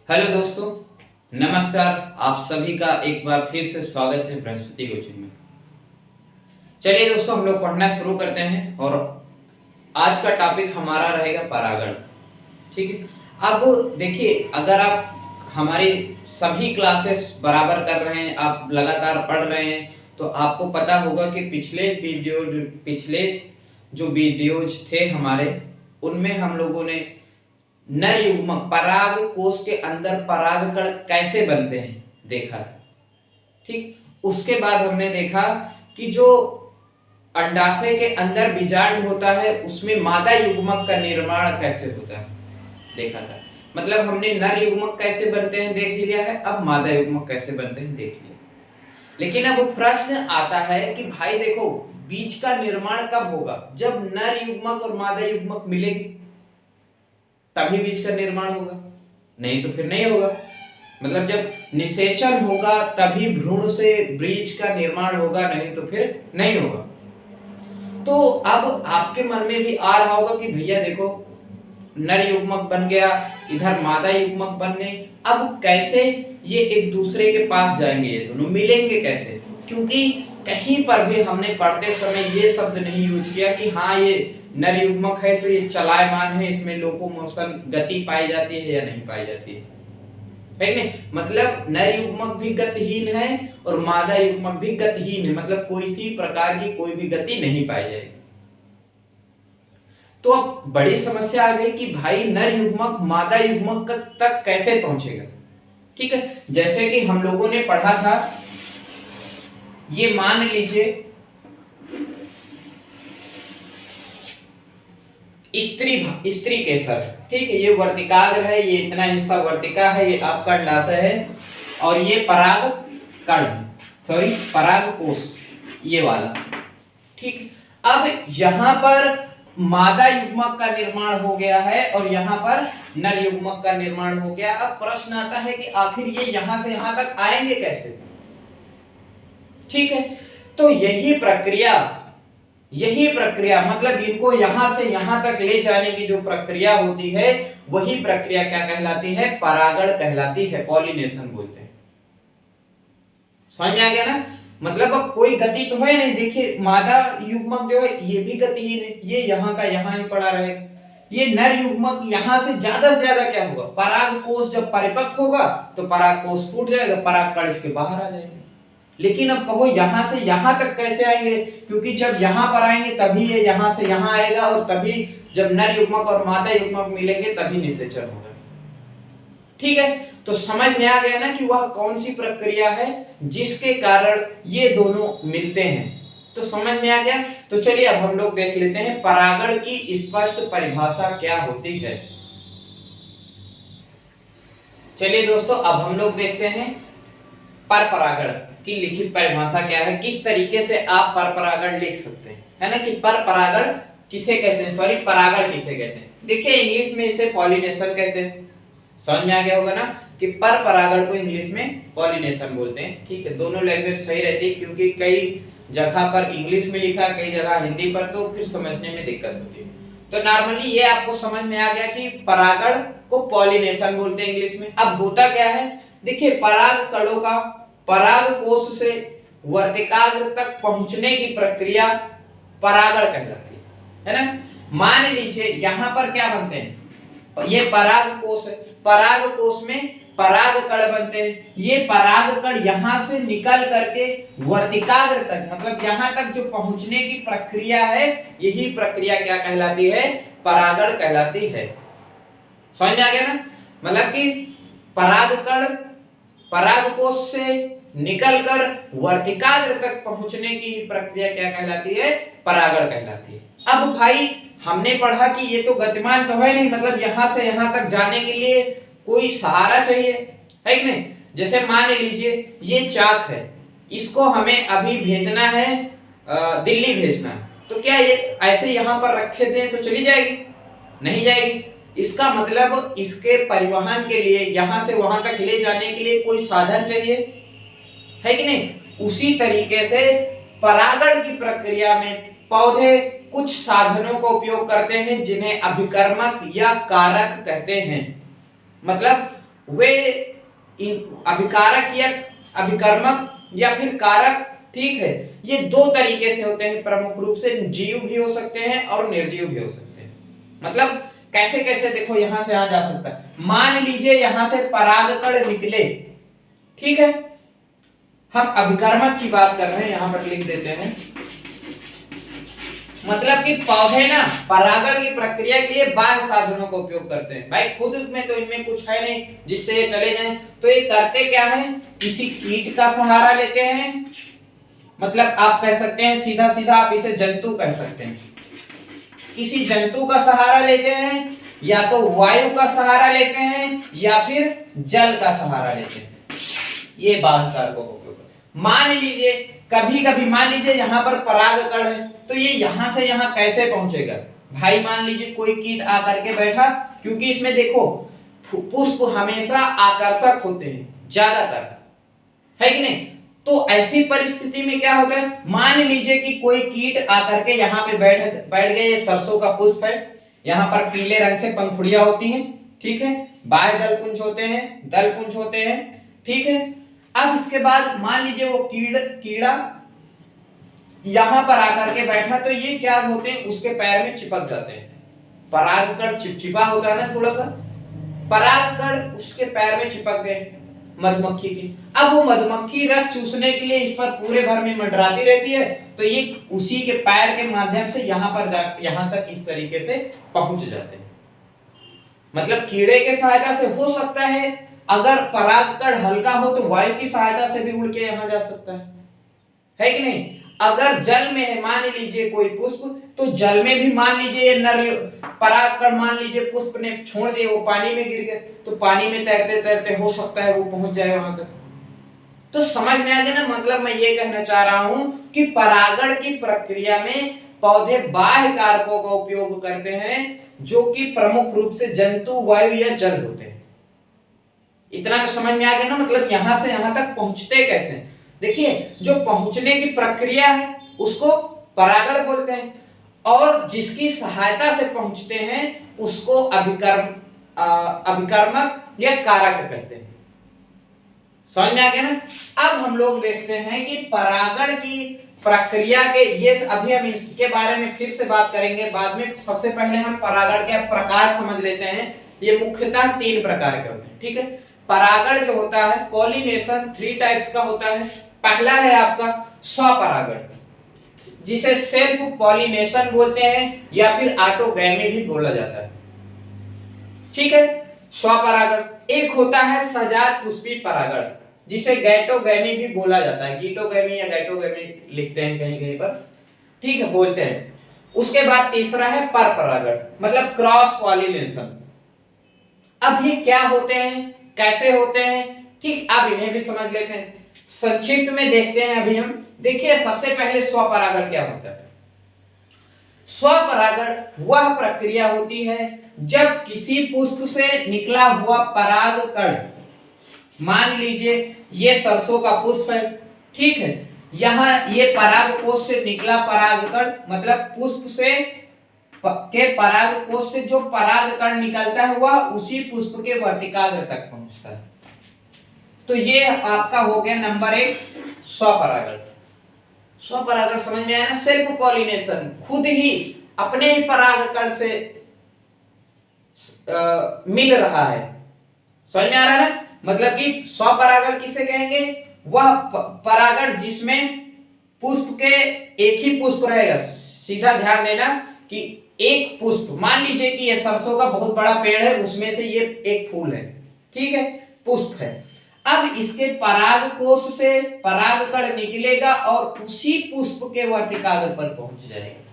Hello दोस्तों, नमस्कार। आप सभी का एक बार फिर से स्वागत है बृहस्पति कोचिंग में। चलिए दोस्तों, हम लोग पढ़ना शुरू करते हैं और आज का टॉपिक हमारा रहेगा परागण। ठीक है। अब देखिए, अगर आप हमारी सभी क्लासेस बराबर कर रहे हैं, आप लगातार पढ़ रहे हैं, तो आपको पता होगा कि पिछले जो वीडियोज थे हमारे, उनमें हम लोगों ने नर युग्मक पराग कोश के अंदर परागकण कैसे बनते हैं देखा था। ठीक। उसके बाद हमने देखा कि जो अंडाशय के अंदर बीजांड होता है उसमें मादा युग्मक का निर्माण कैसे होता है देखा था। मतलब हमने नर युग्मक कैसे बनते हैं देख लिया है, अब मादा युग्मक कैसे बनते हैं देख लिया। लेकिन अब प्रश्न आता है कि भाई देखो, बीज का निर्माण कब होगा? जब नर युग्मक और मादा युग्मक मिलेंगे तभी बीज का निर्माण होगा, नहीं तो फिर नहीं होगा। मतलब जब निषेचन होगा तभी भ्रूण से बीज का निर्माण होगा, नहीं तो फिर नहीं होगा। तो अब आपके मन में भी आ रहा होगा कि भैया देखो, नर युग्मक बन गया, इधर मादा युग्मक बन गए, अब कैसे ये एक दूसरे के पास जाएंगे, ये दोनों मिलेंगे कैसे? क्योंकि कहीं पर भी हमने पढ़ते समय ये शब्द नहीं यूज किया कि हाँ ये नर युग्मक है तो ये चलायमान है, इसमें लोकोमोशन गति पाई जाती है या नहीं पाई जाती है कि नहीं? मतलब नर युग्मक भी गतिहीन है और मादा युग्मक भी गतिहीन है, मतलब कोई सी प्रकार की कोई भी गति नहीं पाई जाएगी। तो अब बड़ी समस्या आ गई कि भाई नर युग्मक मादा युग्मक तक कैसे पहुंचेगा। ठीक है, जैसे कि हम लोगों ने पढ़ा था, ये मान लीजिए स्त्री केसर। ठीक है, ये वर्तिकाग्र है, ये इतना हिस्सा वर्तिका है, ये आपका अंडाशय है और ये पराग कण, सॉरी पराग कोश, ये वाला। ठीक। अब यहां पर मादा युग्मक का निर्माण हो गया है और यहां पर नर युग्मक का निर्माण हो गया। अब प्रश्न आता है कि आखिर ये यहां से यहां तक आएंगे कैसे? ठीक है, तो यही प्रक्रिया मतलब इनको यहां से यहां तक ले जाने की जो प्रक्रिया होती है, वही प्रक्रिया क्या कहलाती है? परागण कहलाती है, पॉलिनेशन बोलते हैं। समझ आ गया ना? मतलब अब कोई गति तो है नहीं। देखिए, मादा युग्मक जो है ये भी गतिहीन है, ये यहाँ का यहाँ ही पड़ा रहे। ये नर युग्मक यहाँ से ज्यादा क्या होगा? पराग कोश जब परिपक्व होगा तो पराग कोश फूट जाएगा, पराग कण इसके बाहर आ जाएंगे। लेकिन अब कहो यहां से यहां तक कैसे आएंगे? क्योंकि जब यहां पर आएंगे तभी ये यहां से यहां आएगा और तभी जब नर युग्मक और मादा युग्मक मिलेंगे तभी निषेचन होगा। ठीक है, तो समझ में आ गया ना कि वह कौन सी प्रक्रिया है जिसके कारण ये दोनों मिलते हैं। तो समझ में आ गया। तो चलिए अब हम लोग देख लेते हैं परागण की स्पष्ट परिभाषा क्या होती है। चलिए दोस्तों, अब हम लोग देखते हैं परपरागण की लिखित परिभाषा क्या है, किस तरीके से आप परपरागण लिख सकते हैं, है ना? कि परपरागण किसे कहते हैं, सॉरी परागण किसे कहते हैं? देखिए, इंग्लिश में इसे पॉलिनेशन कहते हैं। समझ में आ गया होगा ना कि परपरागण को इंग्लिश में पॉलिनेशन बोलते हैं। ठीक है, दोनों लैंग्वेज सही रहती है क्योंकि कई जगह पर इंग्लिश में लिखा, कई जगह हिंदी पर, तो फिर समझने में दिक्कत होती है। तो नॉर्मली ये आपको समझ में आ गया कि परागण को पॉलिनेशन बोलते हैं इंग्लिश में। अब होता क्या है, देखिए, पराग कणों का पराग कोश से वर्तिकाग्र तक पहुंचने की प्रक्रिया परागण कहलाती है ना? मान लीजिए यहां पर क्या बनते हैं, ये पराग कोश है, पराग कोश में पराग कण बनते हैं। ये पराग कण यहां से निकल करके वर्तिकाग्र तक, मतलब यहां तक जो पहुंचने की प्रक्रिया है, यही प्रक्रिया क्या कहलाती है? परागण कहलाती है। समझ में आ गया ना? मतलब कि पराग कण पराग कोश से निकलकर वर्तिकाग्र तक पहुंचने की प्रक्रिया क्या कहलाती है? परागण कहलाती है। अब भाई हमने पढ़ा कि ये तो गतिमान तो है नहीं, मतलब यहां से यहां तक जाने के लिए कोई सहारा चाहिए, है कि नहीं? जैसे मान लीजिए ये चाक है, इसको हमें अभी भेजना है दिल्ली भेजना है, तो क्या ये ऐसे यहां पर रखे दें तो चली जाएगी? नहीं जाएगी। इसका मतलब इसके परिवहन के लिए, यहां से वहां तक ले जाने के लिए कोई साधन चाहिए, है कि नहीं? उसी तरीके से परागण की प्रक्रिया में पौधे कुछ साधनों का उपयोग करते हैं जिन्हें अभिकर्मक या कारक कहते हैं। मतलब वे अभिकारक या अभिकर्मक या फिर कारक, ठीक है। ये दो तरीके से होते हैं प्रमुख रूप से, जीव भी हो सकते हैं और निर्जीव भी हो सकते हैं। मतलब कैसे कैसे, देखो यहां से आ जा सकता है। मान लीजिए यहां से परागकण निकले, ठीक है, हम अभिकर्मक की बात कर रहे हैं, यहां पर लिख देते हैं। मतलब कि पौधे ना परागण की प्रक्रिया के लिए बाह्य साधनों का उपयोग करते हैं। भाई खुद में तो इनमें कुछ है नहीं जिससे ये चले जाएं, तो ये करते क्या है, किसी कीट का सहारा लेते हैं। मतलब आप कह सकते हैं सीधा सीधा आप इसे जंतु कह सकते हैं, किसी जंतु का सहारा लेते हैं, या तो वायु का सहारा लेते हैं या फिर जल का सहारा लेते हैं। ये बाह्य कारकों का उपयोग। मान लीजिए कभी कभी मान लीजिए यहाँ पर परागकण है, तो ये यहाँ से यहाँ कैसे पहुंचेगा। भाई मान लीजिए कोई कीट आकर के बैठा, क्योंकि इसमें देखो पुष्प हमेशा आकर्षक होते हैं ज्यादातर, है कि नहीं। तो ऐसी परिस्थिति में क्या होता है, मान लीजिए कि कोई कीट आकर के यहाँ पे बैठ गए। ये सरसों का पुष्प है, यहाँ पर पीले रंग से पंखुड़ियां होती हैं, ठीक है, बाह्य दलपुंज होते हैं, दलपुंज होते हैं, ठीक है। अब इसके बाद मान लीजिए वो कीड़ा यहां पर आकर के बैठा, तो ये क्या होते हैं, उसके पैर में चिपक जाते हैं। परागकण चिपचिपा होता है ना थोड़ा सा, परागकण उसके पैर में चिपक गए मधुमक्खी की। अब वो मधुमक्खी रस चूसने के लिए इस पर पूरे भर में मंडराती रहती है, तो ये उसी के पैर के माध्यम से यहाँ तक इस तरीके से पहुंच जाते हैं। मतलब कीड़े के सहायता से हो सकता है, अगर परागकण हल्का हो तो वायु की सहायता से भी उड़ के यहाँ जा सकता है कि नहीं। अगर जल में है, मान लीजिए कोई पुष्प, तो जल में भी मान लीजिए ये नर परागकण मान लीजिए पुष्प ने छोड़ दिए, वो पानी में गिर गए, तो पानी में तैरते तैरते हो सकता है वो पहुंच जाए वहां तक। तो समझ में आ गया ना। मतलब मैं ये कहना चाह रहा हूं कि परागण की प्रक्रिया में पौधे बाह्य कारकों का उपयोग करते हैं, जो कि प्रमुख रूप से जंतु, वायु या जल होते हैं। इतना तो समझ में आ गया ना। मतलब यहां से यहां तक पहुंचते कैसे, देखिए जो पहुंचने की प्रक्रिया है उसको परागण बोलते हैं, और जिसकी सहायता से पहुंचते हैं उसको अभिकर्मक या कारक कहते हैं। समझ में आ गया ना। अब हम लोग देखते हैं कि परागण की प्रक्रिया के, ये अभी हम इसके बारे में फिर से बात करेंगे बाद में। सबसे पहले हम परागण के प्रकार समझ लेते हैं। ये मुख्यतः 3 प्रकार के होते हैं, ठीक है। परागण जो होता है, पॉलिनेशन 3 टाइप्स का होता है। पहला है आपका स्वपरागण, जिसे सेल्फ पॉलिनेशन बोलते हैं या फिर ऑटोगैमी भी बोला जाता है, ठीक है। स्वपरागण। एक होता है सजात पुष्पी परागण, जिसे गैटोगैमी भी बोला जाता है। गीटोगैमी या गैटोगैमी लिखते हैं कहीं कहीं पर, ठीक है, बोलते हैं। उसके बाद तीसरा है परपरागण, मतलब क्रॉस पॉलिनेशन। अब ये क्या होते हैं, कैसे होते हैं, ठीक, अब इन्हें भी समझ लेते हैं। संक्षिप्त में देखते हैं अभी हम। देखिए सबसे पहले स्वपरागण क्या होता है। स्वपरागण वह प्रक्रिया होती है जब किसी पुष्प से निकला हुआ परागकण, मान लीजिए ये सरसों का पुष्प है, ठीक है, यहाँ ये परागकोश से निकला परागकण, मतलब पुष्प से के परागकोश से जो परागकण निकलता है वह उसी पुष्प के वर्तिकाग्र तक पहुंचता है। तो ये आपका हो गया नंबर 1 स्वपरागण। स्वपरागण समझ में आया ना। सेल्फ पॉलिनेशन, खुद ही अपने ही परागकण से मिल रहा है। समझ में आ रहा है ना। मतलब कि स्वपरागण किसे कहेंगे, वह परागण जिसमें पुष्प के एक ही पुष्प रहेगा। सीधा ध्यान देना कि एक पुष्प, मान लीजिए कि ये सरसों का बहुत बड़ा पेड़ है, उसमें से ये एक फूल है, ठीक है, पुष्प है। अब इसके परागकोश से परागकण निकलेगा और उसी पुष्प के वर्तिकाग्र पर पहुंच जाएगा।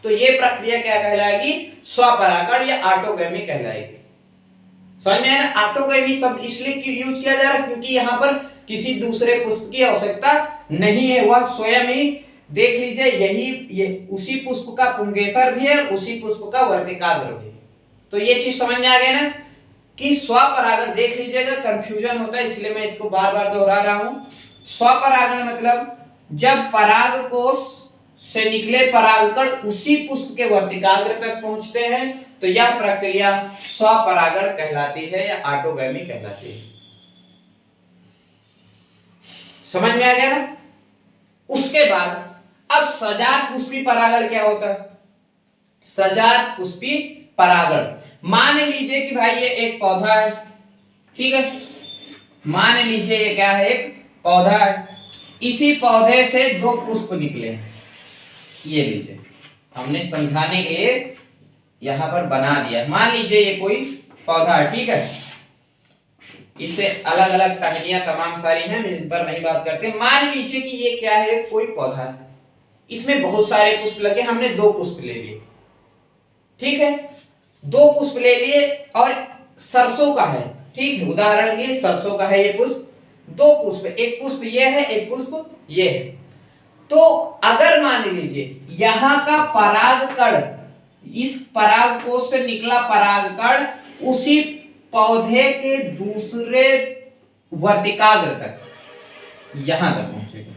तो ये प्रक्रिया क्या कहलाएगी, स्वपरागण या ऑटोगैमी कहलाएगी। समझ में आया ना। ऑटोगैमी शब्द इसलिए यूज किया जा रहा है क्योंकि यहाँ पर किसी दूसरे पुष्प की आवश्यकता नहीं है, वह स्वयं ही, देख लीजिए ये उसी पुष्प का पुंगेसर भी है, उसी पुष्प का वर्तिकाग्र भी। तो ये चीज समझ में आ गया ना कि स्वपरागण, देख लीजिएगा कंफ्यूजन होता है इसलिए मैं इसको बार बार दोहरा रहा हूं। स्वपरागण मतलब जब परागकोश से निकले परागकण उसी पुष्प के वर्तिकाग्र तक पहुंचते हैं, तो यह प्रक्रिया स्वपरागण कहलाती है या ऑटोगैमी कहलाती है। समझ में आ गया ना? उसके बाद अब सजात पुष्पी परागण क्या होता है? सजात पुष्पी परागण, मान लीजिए कि भाई ये एक पौधा है, ठीक है, मान लीजिए ये क्या है, एक पौधा है, इसी पौधे से दो पुष्प निकले हैं, ये लीजिए, हमने समझाने के लिए यहां पर बना दिया। मान लीजिए ये कोई पौधा है, ठीक है, इससे अलग अलग टहनियां तमाम सारी हैं, हम इन पर नहीं बात करते। मान लीजिए कि ये क्या है, कोई पौधा है, इसमें बहुत सारे पुष्प लगे, हमने दो पुष्प ले लिए, ठीक है, दो पुष्प ले लिए और सरसों का है, ठीक है, उदाहरण के लिए सरसों का है ये पुष्प, दो पुष्प, एक पुष्प ये है, एक पुष्प ये है। तो अगर मान लीजिए यहां का परागकण, इस परागकोश से निकला परागकण उसी पौधे के दूसरे वर्तिकाग्र तक यहां तक पहुंचेगा,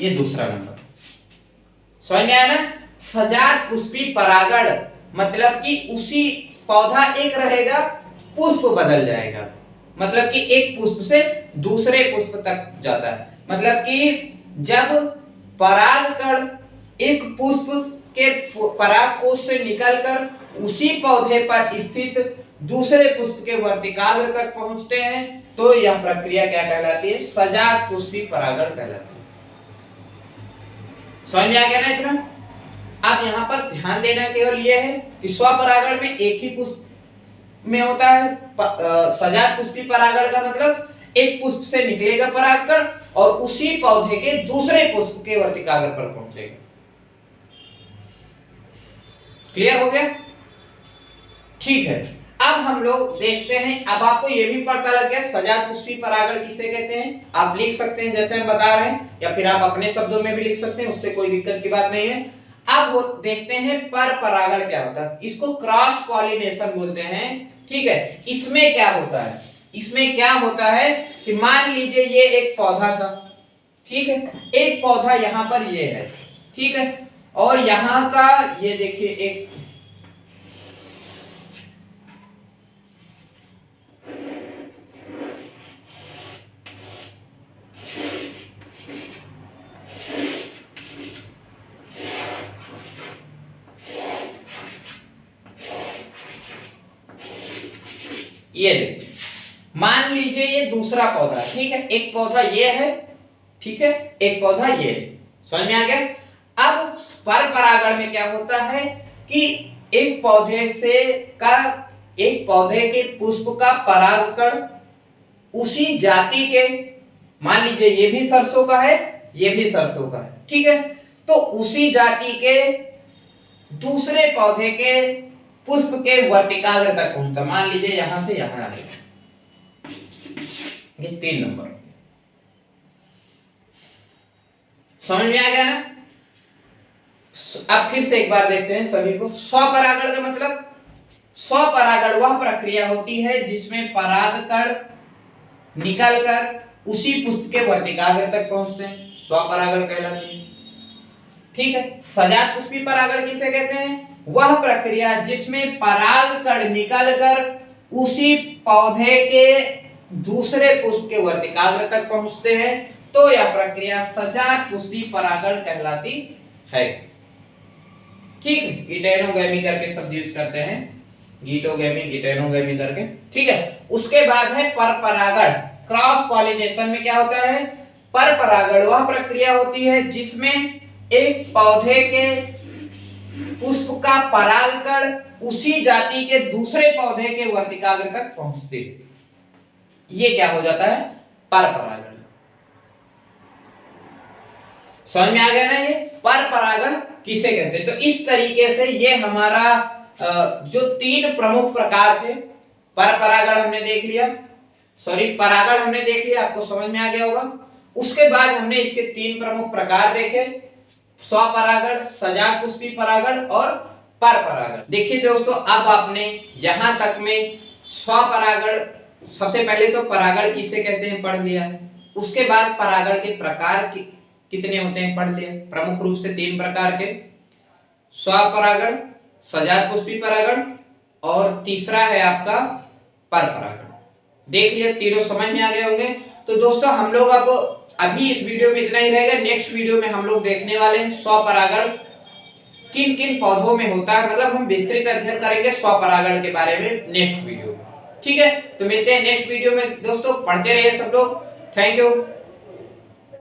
ये दूसरा नंबर। समझ में आया ना? सजात पुष्पी परागण मतलब कि उसी पौधा एक रहेगा, पुष्प बदल जाएगा, मतलब कि एक पुष्प से दूसरे पुष्प तक जाता है। मतलब कि जब परागकण एक पुष्प के परागकोश से निकलकर उसी पौधे पर स्थित दूसरे पुष्प के वर्तिकाग्र तक पहुंचते हैं, तो यह प्रक्रिया क्या कहलाती है? सजात पुष्पी परागण कहलाती है। समझ में आ गया ना इतना? अब यहाँ पर ध्यान देना केवल यह है कि स्वपरागण में एक ही पुष्प में होता है, सजात पुष्पी परागण का मतलब एक पुष्प से निकलेगा परागकण और उसी पौधे के दूसरे पुष्प के वर्तिकाग्र पर पहुंचेगा। क्लियर हो गया? ठीक है, अब हम लोग देखते हैं, अब आपको यह भी पता लग गया सजात पुष्पी परागण किसे कहते हैं। आप लिख सकते हैं जैसे हम बता रहे हैं, या फिर आप अपने शब्दों में भी लिख सकते हैं, उससे कोई दिक्कत की बात नहीं है। अब वो देखते हैं पर परागण क्या होता है, इसको क्रॉस पॉलिनेशन बोलते हैं, ठीक है। इसमें क्या होता है, इसमें क्या होता है कि मान लीजिए ये एक पौधा था, ठीक है, एक पौधा यहां पर ये है, ठीक है, और यहां का ये देखिए एक ये देखिए, मान लीजिए ये दूसरा पौधा, ठीक है, एक पौधा ये है, ठीक है, एक पौधा ये है। समझ में आ गया? अब पर परागण में क्या होता है कि एक पौधे के पुष्प का परागकण उसी जाति के, मान लीजिए ये भी सरसों का है, ये भी सरसों का है, ठीक है, तो उसी जाति के दूसरे पौधे के पुष्प के वर्तिकाग्र तक पहुंचता। मान लीजिए यहां से यहां आएगा, ये 3 नंबर। समझ में आ गया ना? अब फिर से एक बार देखते हैं सभी को। स्वपरागण का मतलब, स्वपरागण वह प्रक्रिया होती है जिसमें परागकण निकलकर उसी पुष्प के वर्तिकाग्र तक पहुंचते हैं, स्वपरागण कहलाती है, ठीक है। सजात पुष्पी परागण किसे कहते हैं? वह प्रक्रिया जिसमें परागकण निकलकर उसी पौधे के दूसरे पुष्प के वर्तिकाग्र तक पहुंचते हैं, तो यह प्रक्रिया सजात पुष्पी परागण कहलाती है, ठीक है। गिटेनोगैमी करके शब्द यूज करते हैं, गिटोगैमी गिटेनोगैमी करके, ठीक है। उसके बाद है परपरागण। क्रॉस पॉलिनेशन में क्या होता है? परपरागण वह प्रक्रिया होती है जिसमें एक पौधे के पुष्प का परागकण उसी जाति के दूसरे पौधे के वर्तिकाग्र तक पहुंचते, ये क्या हो जाता है? परपरागण। समझ में आ गया ना? ये परपरागण किसे कहते हैं? तो इस तरीके से ये हमारा जो 3 प्रमुख प्रकार थे, परपरागण हमने देख लिया, सॉरी परागण हमने देख लिया, आपको समझ में आ गया होगा। उसके बाद हमने इसके 3 प्रमुख प्रकार देखे, स्वपरागण, सजात पुष्पी परागण और परपरागण। देखिए दोस्तों, अब आपने यहां तक में स्वपरागण, सबसे पहले तो परागण किसे कहते हैं पढ़ लिया है, उसके बाद परागण के प्रकार कितने होते हैं पढ़ लिया, प्रमुख रूप से 3 प्रकार के, स्वपरागण, सजात पुष्पी परागण और तीसरा है आपका पर परागण। देख लिया, तीनों समझ में आ गए होंगे। तो दोस्तों हम लोग अब अभी इस वीडियो में इतना ही रहेगा। नेक्स्ट वीडियो में हम लोग देखने वाले हैं स्वपरागण किन किन पौधों में होता है, मतलब हम विस्तृत अध्ययन करेंगे स्वपरागण के बारे में नेक्स्ट वीडियो में। ठीक है, तो मिलते हैं नेक्स्ट वीडियो में दोस्तों, पढ़ते रहिए सब लोग। Thank you.